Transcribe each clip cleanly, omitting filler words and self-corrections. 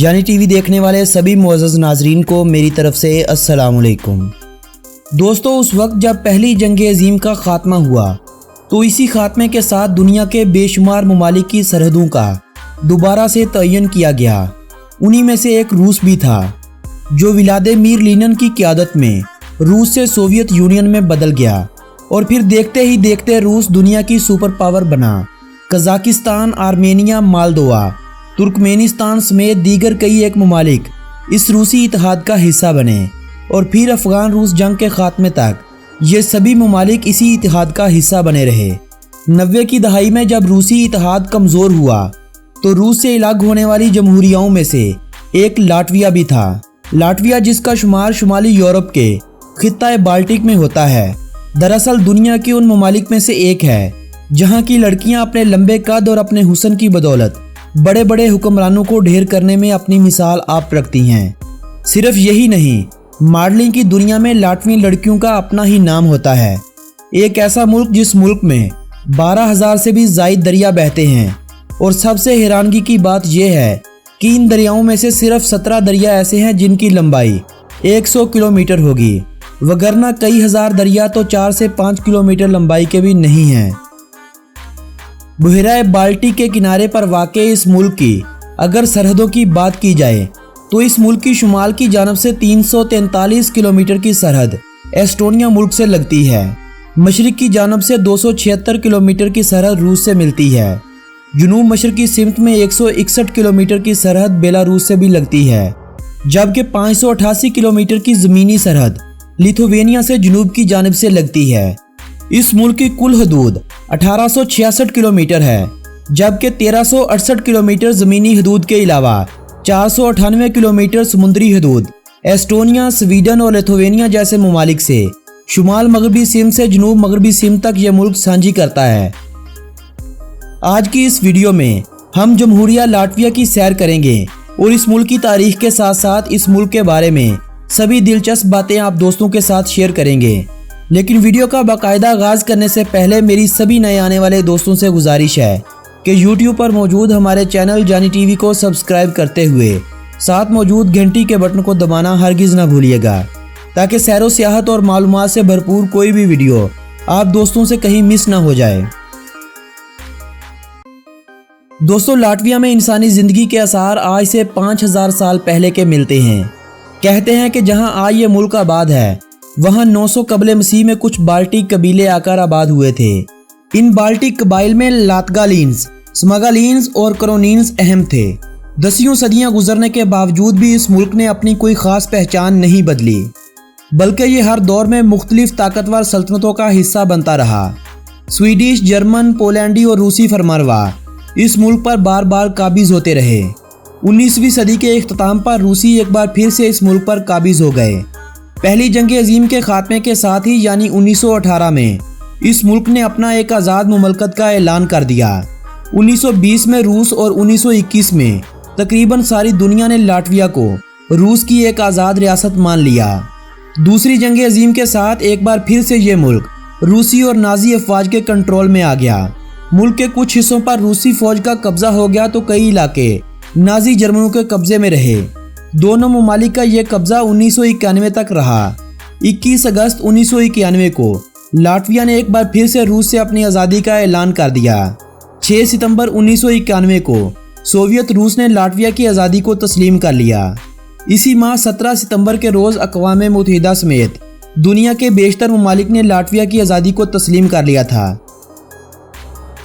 जानी टीवी देखने वाले सभी मुअज़्ज़ज़ नाज़रीन को मेरी तरफ से अस्सलाम वालेकुम। दोस्तों, उस वक्त जब पहली जंग अज़ीम का ख़ात्मा हुआ तो इसी ख़ात्मे के साथ दुनिया के बेशुमार ममालिक की सरहदों का दोबारा से तयन किया गया। उन्हीं में से एक रूस भी था, जो व्लादिमीर लीनिन की क़यादत में रूस से सोवियत यूनियन में बदल गया और फिर देखते ही देखते रूस दुनिया की सुपर पावर बना। कज़ाकिस्तान, आर्मेनिया, मालदोवा, तुर्कमेनिस्तान समेत दीगर कई एक ममालिक इस रूसी इत्तेहाद का हिस्सा बने और फिर अफ़गान रूस जंग के ख़ात्मे तक ये सभी ममालिक इसी इत्तेहाद का हिस्सा बने रहे। 90 की दहाई में जब रूसी इत्तेहाद कमज़ोर हुआ तो रूस से अलग होने वाली जमहूरियाओं में से एक लाटविया भी था। लाटविया, जिसका शुमार शुमाली यूरोप के खित्ता बाल्टिक में होता है, दरअसल दुनिया के उन ममालिक में से एक है जहाँ की लड़कियाँ अपने लंबे कद और अपने हुस्न की बदौलत बड़े बड़े हुक्मरानों को ढेर करने में अपनी मिसाल आप रखती हैं। सिर्फ यही नहीं, मॉडलिंग की दुनिया में लाटवी लड़कियों का अपना ही नाम होता है। एक ऐसा मुल्क जिस मुल्क में 12,000 से भी ज़ायद दरिया बहते हैं और सबसे हैरानगी की बात यह है कि इन दरियाओं में से सिर्फ 17 दरिया ऐसे हैं जिनकी लंबाई 100 किलोमीटर होगी, वगरना कई हज़ार दरिया तो 4 से 5 किलोमीटर लंबाई के भी नहीं हैं। बहरा बाल्टिक के किनारे पर वाक़ इस मुल्क की अगर सरहदों की बात की जाए तो इस मुल्क की शुमाल की जानब से 343 किलोमीटर की सरहद एस्टोनिया मुल्क से लगती है। मशरिक की जानब से 276 किलोमीटर की सरहद रूस से मिलती है। जुनूब मशरकी सिमत में 161 किलोमीटर की सरहद बेलारूस से भी लगती है, जबकि 588 किलोमीटर की ज़मीनी सरहद लिथुवेनिया से जुनूब की जानब से लगती है। इस मुल्क की कुल हदूद 1866 किलोमीटर है, जबकि 1368 किलोमीटर ज़मीनी हदूद के अलावा 498 किलोमीटर समुद्री हदूद एस्टोनिया, स्वीडन और लिथुवेनिया जैसे ममालिक से शुमाल मगरबी सिम से जनूब मगरबी सिम तक यह मुल्क साझी करता है। आज की इस वीडियो में हम जमहूरिया लाटविया की सैर करेंगे और इस मुल्क की तारीख के साथ साथ इस मुल्क के बारे में सभी दिलचस्प बातें आप दोस्तों के साथ शेयर करेंगे। लेकिन वीडियो का बाकायदा आगाज़ करने से पहले मेरी सभी नए आने वाले दोस्तों से गुजारिश है कि YouTube पर मौजूद हमारे चैनल जानी टीवी को सब्सक्राइब करते हुए साथ मौजूद घंटी के बटन को दबाना हरगिज़ ना भूलिएगा, ताकि सैरो सियाहत और मालूमात से भरपूर कोई भी वीडियो आप दोस्तों से कहीं मिस ना हो जाए। दोस्तों, लाटविया में इंसानी ज़िंदगी के आसार आज से 5000 साल पहले के मिलते हैं। कहते हैं कि जहां आज ये मुल्क आबाद है वहां 900 कबले मसीह में कुछ बाल्टिक कबीले आकर आबाद हुए थे। इन बाल्टिक कबाइल में लातगालिन्स, स्मगालिन्स और करोनिन्स अहम थे। 10 सदियां गुजरने के बावजूद भी इस मुल्क ने अपनी कोई ख़ास पहचान नहीं बदली, बल्कि ये हर दौर में मुख्तलिफ ताकतवर सल्तनतों का हिस्सा बनता रहा। स्वीडिश, जर्मन, पोलैंडी और रूसी फरमानरवा इस मुल्क पर बार बार काबिज होते रहे। 19वीं सदी के इख्तिताम पर रूसी एक बार फिर से इस मुल्क पर काबिज हो गए। पहली जंग अज़ीम के ख़ात्मे के साथ ही यानी 1918 में इस मुल्क ने अपना एक आज़ाद मुमलकत का ऐलान कर दिया। 1920 में रूस और 1921 में तकरीबन सारी दुनिया ने लाटविया को रूस की एक आज़ाद रियासत मान लिया। दूसरी जंग अज़ीम के साथ एक बार फिर से ये मुल्क रूसी और नाजी अफवाज के कंट्रोल में आ गया। मुल्क के कुछ हिस्सों पर रूसी फौज का कब्जा हो गया तो कई इलाके नाजी जर्मनों के कब्जे में रहे। दोनों ममालिक का यह कब्जा 1991 तक रहा। 21 अगस्त 1991 को लाटविया ने एक बार फिर से रूस से अपनी आज़ादी का ऐलान कर दिया। 6 सितंबर 1991 को सोवियत रूस ने लाटविया की आज़ादी को तस्लीम कर लिया। इसी माह 17 सितंबर के रोज़ अक़वाम मुत्तहिदा समेत दुनिया के बेशतर ममालिक ने लाटविया की आज़ादी को तस्लीम कर लिया था।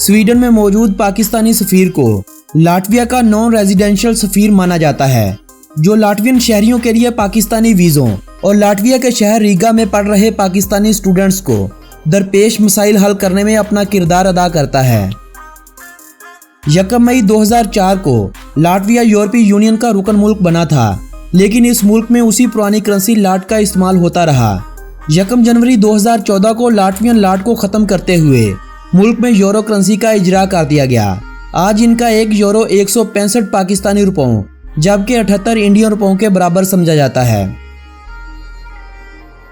स्वीडन में मौजूद पाकिस्तानी सफ़ीर को लाटविया का नॉन रेजिडेंशियल सफ़ीर माना जाता है, जो लाटवियन शहरियों के लिए पाकिस्तानी वीज़ों और लाटविया के शहर रीगा में पढ़ रहे पाकिस्तानी स्टूडेंट्स को दरपेश मसाइल हल करने में अपना किरदार अदा करता है। 1 मई 2004 को लाटविया यूरोपीय यूनियन का रुकन मुल्क बना था, लेकिन इस मुल्क में उसी पुरानी करेंसी लाट का इस्तेमाल होता रहा। 1 जनवरी 2014 को लाटवियन लाट को ख़त्म करते हुए मुल्क में यूरो करेंसी का इजरा कर दिया गया। आज इनका 1 यूरो 165 पाकिस्तानी रुपयों जबकि 78 इंडियन रुपयों के बराबर समझा जाता है।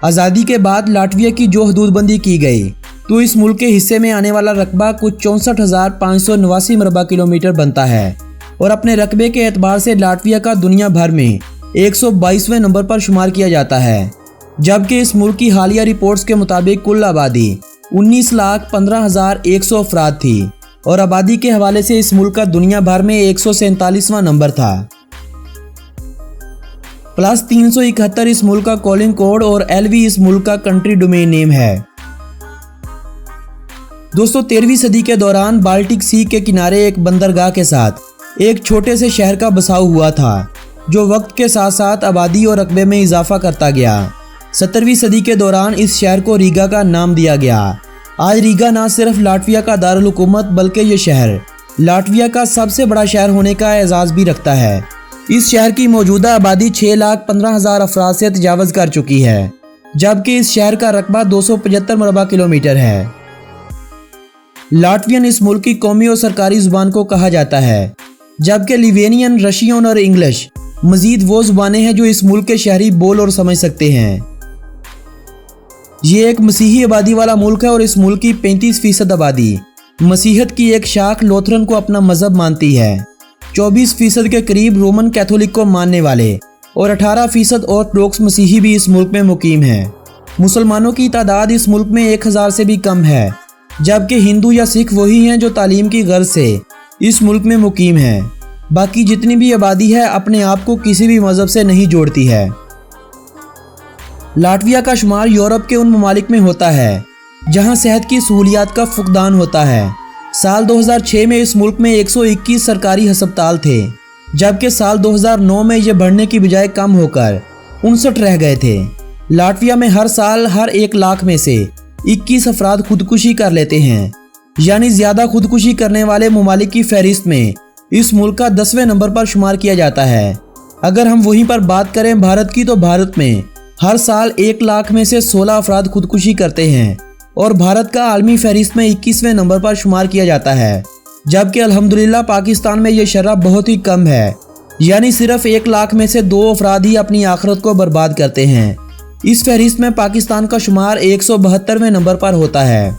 आज़ादी के बाद लाटविया की जो हदूदबंदी की गई तो इस मुल्क के हिस्से में आने वाला रकबा कुछ 64,589 मरबा किलोमीटर बनता है। और अपने रकबे के एतबार से लाटविया का दुनिया भर में 122वें नंबर पर शुमार किया जाता है, जबकि इस मुल्क की हालिया रिपोर्ट्स के मुताबिक कुल आबादी 19,15,100 अफराद थी और आबादी के हवाले से इस मुल्क का दुनिया भर में 147वां नंबर था। प्लस 371 इस मुल्क का कॉलिंग कोड और LV इस मुल्क का कंट्री डोमेन नेम है। दोस्तों 13वीं सदी के दौरान बाल्टिक सी के किनारे एक बंदरगाह के साथ एक छोटे से शहर का बसाव हुआ था, जो वक्त के साथ साथ आबादी और रकबे में इजाफा करता गया। 17वीं सदी के दौरान इस शहर को रीगा का नाम दिया गया। आज रीगा न सिर्फ लाटविया का दारुल हुकूमत बल्कि ये शहर लाटविया का सबसे बड़ा शहर होने का एजाज़ भी रखता है। इस शहर की मौजूदा आबादी 6,15,000 अफराद से तजावज़ कर चुकी है, जबकि इस शहर का रकबा 275 मरबा किलोमीटर है। लाटवियन इस मुल्क की कौमी और सरकारी ज़ुबान को कहा जाता है, जबकि लिवेनियन, रशियन और इंग्लिश मज़ीद वो ज़ुबानें हैं जो इस मुल्क के शहरी बोल और समझ सकते हैं। ये एक मसीही आबादी वाला मुल्क है और इस मुल्क की 35% आबादी मसीहत की एक शाख लोथरन को अपना मजहब मानती है। 24% के करीब रोमन कैथोलिक को मानने वाले और 18% ऑर्थोडॉक्स मसीही भी इस मुल्क में मुकीम हैं। मुसलमानों की तादाद इस मुल्क में 1000 से भी कम है, जबकि हिंदू या सिख वही हैं जो तालीम की गर्ज से इस मुल्क में मुकीम हैं। बाकी जितनी भी आबादी है अपने आप को किसी भी मजहब से नहीं जोड़ती है। लाटविया का शुमार यूरोप के उन ममालिक में होता है जहां सेहत की सहूलियात का फुकदान होता है। साल 2006 में इस मुल्क में 121 सरकारी अस्पताल थे, जबकि साल 2009 में ये बढ़ने की बजाय कम होकर 59 रह गए थे। लाटविया में हर साल हर 1 लाख में से 21 अफराद खुदकुशी कर लेते हैं, यानी ज़्यादा खुदकुशी करने वाले ममालिक की फहरिस्त में इस मुल्क का 10वें नंबर पर शुमार किया जाता है। अगर हम वहीं पर बात करें भारत की, तो भारत में हर साल 1 लाख में से 16 अफराद खुदकुशी करते हैं और भारत का आलमी फहरिस्त में 21वें नंबर पर शुमार किया जाता है, जबकि अल्हम्दुलिल्लाह पाकिस्तान में यह शरह बहुत ही कम है, यानी सिर्फ 1 लाख में से 2 अफराद ही अपनी आखिरत को बर्बाद करते हैं। इस फहरिस्त में पाकिस्तान का शुमार 172वें नंबर पर होता है।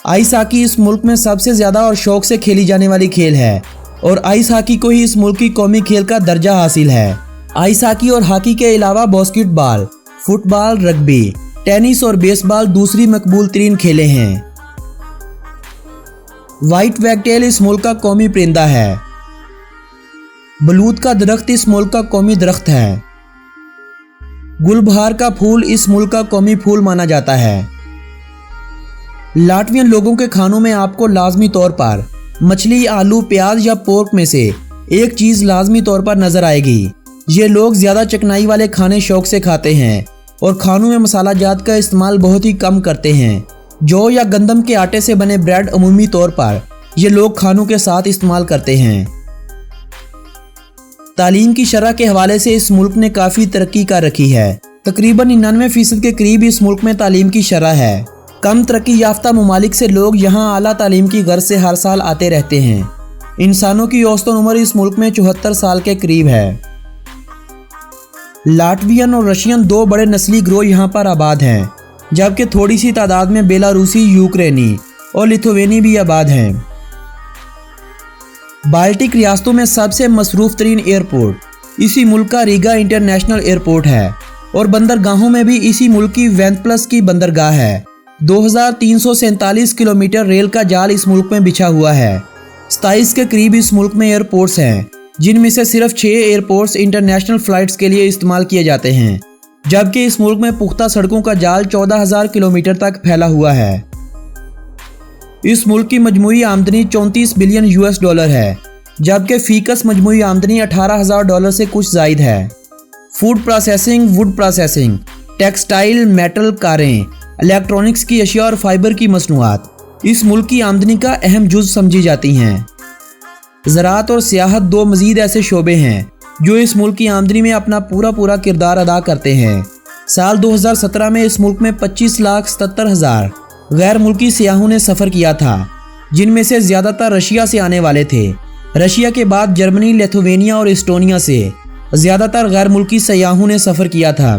आइस हॉकी इस मुल्क में सबसे ज़्यादा और शौक से खेली जाने वाली खेल है और आइस हॉकी को ही इस मुल्क की कौमी खेल का दर्जा हासिल है। आइस हॉकी और हॉकी के अलावा बास्केटबॉल, फुटबॉल, रग्बी, टेनिस और बेसबॉल दूसरी मकबूल तरीन खेलें हैं। व्हाइट वैगटेल इस मुल्क का कौमी परिंदा है। बलूत का दरख्त इस मुल्क का कौमी दरख्त है। गुलबहार का फूल इस मुल्क का कौमी फूल माना जाता है। लाटवियन लोगों के खानों में आपको लाजमी तौर पर मछली, आलू, प्याज या पोर्क में से एक चीज़ लाजमी तौर पर नजर आएगी। ये लोग ज़्यादा चिकनाई वाले खाने शौक से खाते हैं और खानों में मसाला जात का इस्तेमाल बहुत ही कम करते हैं। जौ या गंदम के आटे से बने ब्रेड अमूमी तौर पर ये लोग खानों के साथ इस्तेमाल करते हैं। तालीम की शरह के हवाले से इस मुल्क ने काफ़ी तरक्की कर रखी है। तकरीबन 99% के करीब इस मुल्क में तालीम की शरह है। कम तरक्की याफ्ता ममालिक से लोग यहाँ आला तालीम की गर्ज से हर साल आते रहते हैं। इंसानों की औसतन उम्र इस मुल्क में 74 साल के करीब है। लाटवियन और रशियन 2 बड़े नस्ली ग्रोह यहाँ पर आबाद हैं, जबकि थोड़ी सी तादाद में बेलारूसी, यूक्रेनी और लिथुवेनी भी आबाद हैं। बाल्टिक रियासतों में सबसे मसरूफ तरीन एयरपोर्ट इसी मुल्क का रीगा इंटरनेशनल एयरपोर्ट है और बंदरगाहों में भी इसी मुल्क की वेंतप्लस की बंदरगाह है। 2347 किलोमीटर रेल का जाल इस मुल्क में बिछा हुआ है। 27 के करीब इस मुल्क में एयरपोर्ट्स हैं, जिनमें से सिर्फ 6 एयरपोर्ट्स इंटरनेशनल फ़्लाइट्स के लिए इस्तेमाल किए जाते हैं, जबकि इस मुल्क में पुख्ता सड़कों का जाल 14,000 किलोमीटर तक फैला हुआ है। इस मुल्क की मजमूई आमदनी 34 बिलियन $, है, जबकि फीकस मजमूई आमदनी $18,000 से कुछ ज़ायद है। Food processing, would processing, textile, metal, कारें, इलेक्ट्रॉनिक्स की अशिया और फाइबर की मसनूआत इस मुल्क की आमदनी का अहम जुज़ समझी जाती हैं। ज़राअत और सियाहत 2 मज़ीद ऐसे शोबे हैं जो इस मुल्क की आमदनी में अपना पूरा किरदार अदा करते हैं। साल 2017 में इस मुल्क में 25,77,000 गैर मुल्की सियाहों ने सफ़र किया था, जिनमें से ज़्यादातर रशिया से आने वाले थे। रशिया के बाद जर्मनी, लिथुवेनिया और एस्टोनिया से ज़्यादातर गैर मुल्की सयाहों ने सफ़र किया था।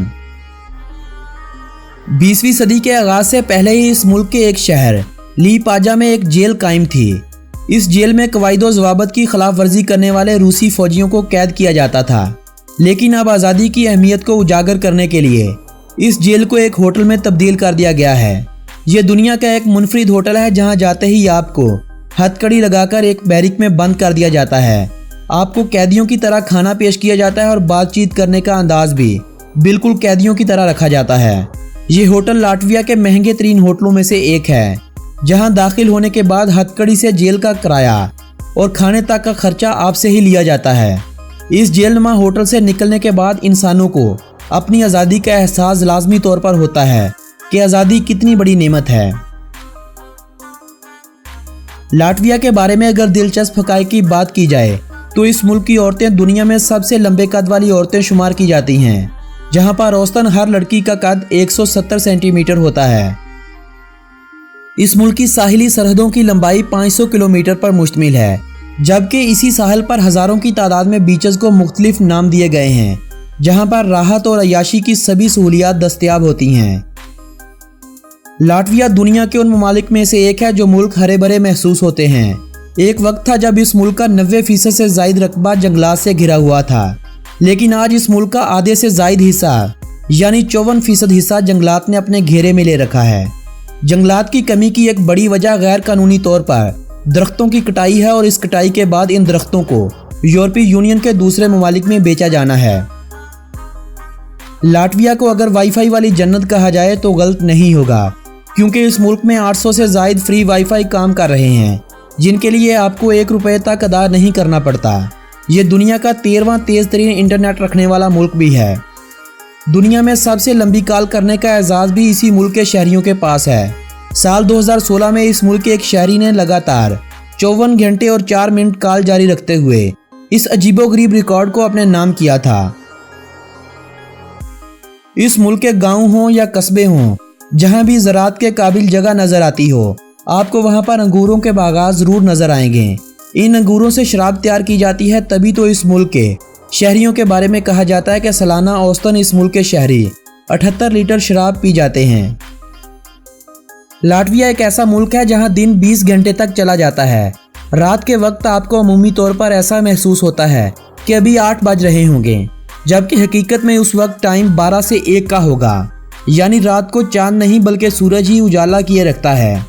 20वीं सदी के आगाज़ से पहले ही इस मुल्क के एक शहर लीपाजा में एक जेल कायम थी। इस जेल में कवायदो ज़वाबत की खिलाफ वर्जी करने वाले रूसी फौजियों को कैद किया जाता था। लेकिन अब आज़ादी की अहमियत को उजागर करने के लिए इस जेल को एक होटल में तब्दील कर दिया गया है। ये दुनिया का एक मुनफरिद होटल है जहां जाते ही आपको हथकड़ी लगाकर एक बैरिक में बंद कर दिया जाता है। आपको कैदियों की तरह खाना पेश किया जाता है और बातचीत करने का अंदाज भी बिल्कुल कैदियों की तरह रखा जाता है। ये होटल लाटविया के महंगे तरीन होटलों में से एक है, जहां दाखिल होने के बाद हथकड़ी से जेल का किराया और खाने तक का खर्चा आपसे ही लिया जाता है। इस जेलनुमा होटल से निकलने के बाद इंसानों को अपनी आज़ादी का एहसास लाजमी तौर पर होता है कि आज़ादी कितनी बड़ी नेमत है। लाटविया के बारे में अगर दिलचस्प हक़ाइक़ की बात की जाए तो इस मुल्क की औरतें दुनिया में सबसे लंबे कद वाली औरतें शुमार की जाती हैं, जहां पर औसतन हर लड़की का कद 170 सेंटीमीटर होता है। इस मुल्क की साहिली सरहदों की लंबाई 500 किलोमीटर पर मुश्तमिल है, जबकि इसी साहिल पर हज़ारों की तादाद में बीचेस को मुख्तलिफ नाम दिए गए हैं, जहां पर राहत और अय्याशी की सभी सहूलियात दस्तयाब होती हैं। लाटविया दुनिया के उन ममालिक में से एक है जो मुल्क हरे भरे महसूस होते हैं। एक वक्त था जब इस मुल्क का 90% से ज़ायद रकबा जंगलात से घिरा हुआ था, लेकिन आज इस मुल्क का आधे से ज़ायद हिस्सा यानी 54% हिस्सा जंगलात ने अपने घेरे में ले रखा है। जंगलात की कमी की एक बड़ी वजह गैर कानूनी तौर पर दरख्तों की कटाई है और इस कटाई के बाद इन दरख्तों को यूरोपीय यूनियन के दूसरे ममालिक में बेचा जाना है। लाटविया को अगर वाईफाई वाली जन्नत कहा जाए तो गलत नहीं होगा, क्योंकि इस मुल्क में 800 से ज़ायद फ्री वाईफाई काम कर रहे हैं, जिनके लिए आपको 1 रुपये तक अदा नहीं करना पड़ता। ये दुनिया का 13वां तेज़ तरीन इंटरनेट रखने वाला मुल्क भी है। दुनिया में सबसे लंबी कॉल करने का एजाज़ भी इसी मुल्क के शहरियों के पास है। साल 2016 में इस मुल्क के एक शहरी ने लगातार 54 घंटे और 4 मिनट कॉल जारी रखते हुए इस अजीबोगरीब रिकॉर्ड को अपने नाम किया था। इस मुल्क के गांव हों या कस्बे हों, जहां भी ज़राअत के काबिल जगह नजर आती हो, आपको वहां पर अंगूरों के बागात जरूर नजर आएंगे। इन अंगूरों से शराब तैयार की जाती है, तभी तो इस मुल्क के शहरियों के बारे में कहा जाता है कि सालाना औसतन इस मुल्क के शहरी 78 लीटर शराब पी जाते हैं। लाटविया एक ऐसा मुल्क है जहां दिन 20 घंटे तक चला जाता है। रात के वक्त आपको अमूमी तौर पर ऐसा महसूस होता है कि अभी 8 बज रहे होंगे, जबकि हकीकत में उस वक्त टाइम 12 से 1 का होगा, यानी रात को चांद नहीं बल्कि सूरज ही उजाला किए रखता है।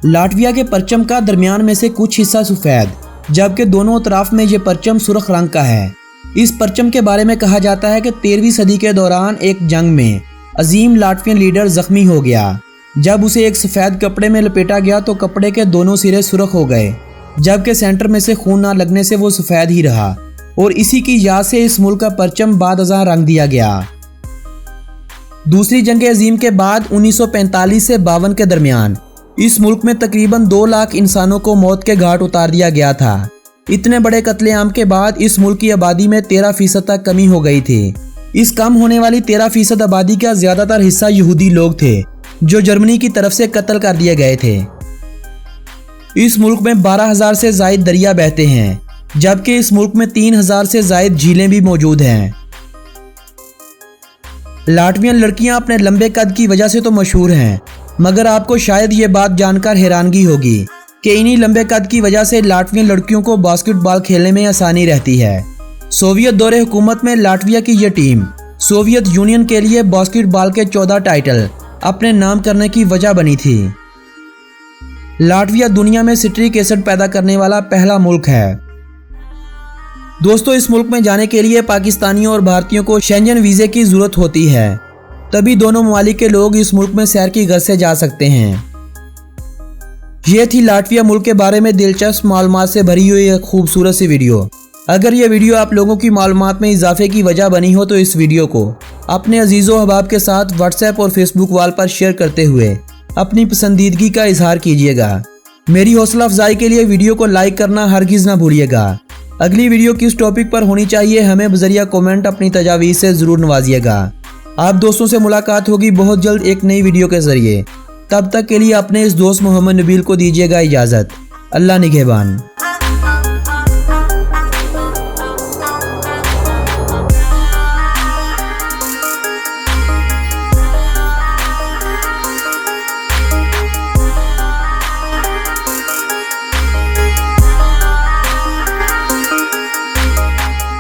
लाटविया के परचम का दरमियान में से कुछ हिस्सा सफ़ेद, जबकि दोनों तरफ में ये परचम सुर्ख रंग का है। इस परचम के बारे में कहा जाता है कि 13वीं सदी के दौरान एक जंग में अजीम लाटवियन लीडर जख्मी हो गया। जब उसे एक सफ़ेद कपड़े में लपेटा गया तो कपड़े के दोनों सिरे सुर्ख हो गए, जबकि सेंटर में से खून ना लगने से वो सफ़ेद ही रहा, और इसी की याद से इस मुल्क का परचम बादअज़ां रंग दिया गया। दूसरी जंग अजीम के बाद 1945 से 52 के दरमियान इस मुल्क में तकरीबन 2 लाख इंसानों को मौत के घाट उतार दिया गया था। इतने बड़े कत्लेआम के बाद इस मुल्क की आबादी में 13% तक कमी हो गई थी। इस कम होने वाली 13% आबादी का ज़्यादातर हिस्सा यहूदी लोग थे, जो जर्मनी की तरफ से कत्ल कर दिए गए थे। इस मुल्क में 12,000 से ज़ायद दरिया बहते हैं, जबकि इस मुल्क में 3,000 से ज़ायद झीलें भी मौजूद हैं। लाटवियन लड़कियां अपने लंबे कद की वजह से तो मशहूर हैं, मगर आपको शायद ये बात जानकर हैरानगी होगी कि इन्हीं लंबे कद की वजह से लाटवियन लड़कियों को बास्केटबॉल खेलने में आसानी रहती है। सोवियत दौरे हुकूमत में लाटविया की यह टीम सोवियत यूनियन के लिए बास्केटबॉल के 14 टाइटल अपने नाम करने की वजह बनी थी। लाटविया दुनिया में सिट्रिक एसिड पैदा करने वाला पहला मुल्क है। दोस्तों, इस मुल्क में जाने के लिए पाकिस्तानियों और भारतीयों को शेंजन वीज़े की ज़रूरत होती है, तभी दोनों ममालिक के लोग इस मुल्क में सैर की गर्ज से जा सकते हैं। ये थी लाटविया मुल्क के बारे में दिलचस्प मालूमात से भरी हुई एक खूबसूरत सी वीडियो। अगर ये वीडियो आप लोगों की मालूमात में इजाफे की वजह बनी हो तो इस वीडियो को अपने अजीज़ो अहबाब के साथ व्हाट्सएप और फेसबुक वाल पर शेयर करते हुए अपनी पसंदीदगी का इजहार कीजिएगा। मेरी हौसला अफजाई के लिए वीडियो को लाइक करना हरगिज़ ना भूलिएगा। अगली वीडियो किस टॉपिक पर होनी चाहिए हमें बज़रिया कमेंट अपनी तजावीज़ से ज़रूर नवाजिएगा। आप दोस्तों से मुलाकात होगी बहुत जल्द एक नई वीडियो के ज़रिए। तब तक के लिए अपने इस दोस्त मोहम्मद नबील को दीजिएगा इजाज़त। अल्लाह निगहबान।